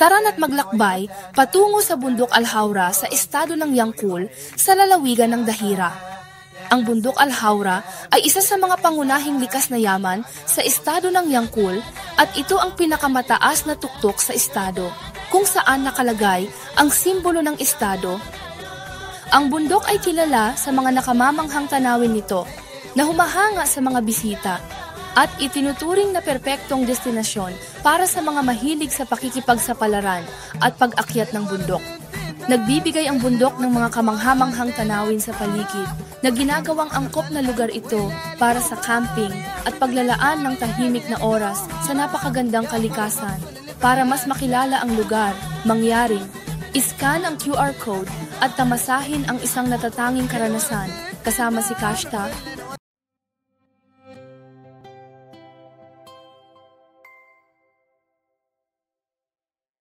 Tara na't maglakbay patungo sa bundok Al-Haura sa estado ng Yangkul sa lalawigan ng Dahira. Ang bundok Al-Haura ay isa sa mga pangunahing likas na yaman sa estado ng Yangkul at ito ang pinakamataas na tuktok sa estado, kung saan nakalagay ang simbolo ng estado. Ang bundok ay kilala sa mga nakamamanghang tanawin nito na humahanga sa mga bisita at itinuturing na perpektong destinasyon para sa mga mahilig sa pakikipagsapalaran at pag-akyat ng bundok. Nagbibigay ang bundok ng mga kamanghamanghang tanawin sa paligid na ginagawang angkop na lugar ito para sa camping at paglalaan ng tahimik na oras sa napakagandang kalikasan. Para mas makilala ang lugar, mangyaring iscan ang QR code at tamasahin ang isang natatanging karanasan kasama si Kashta,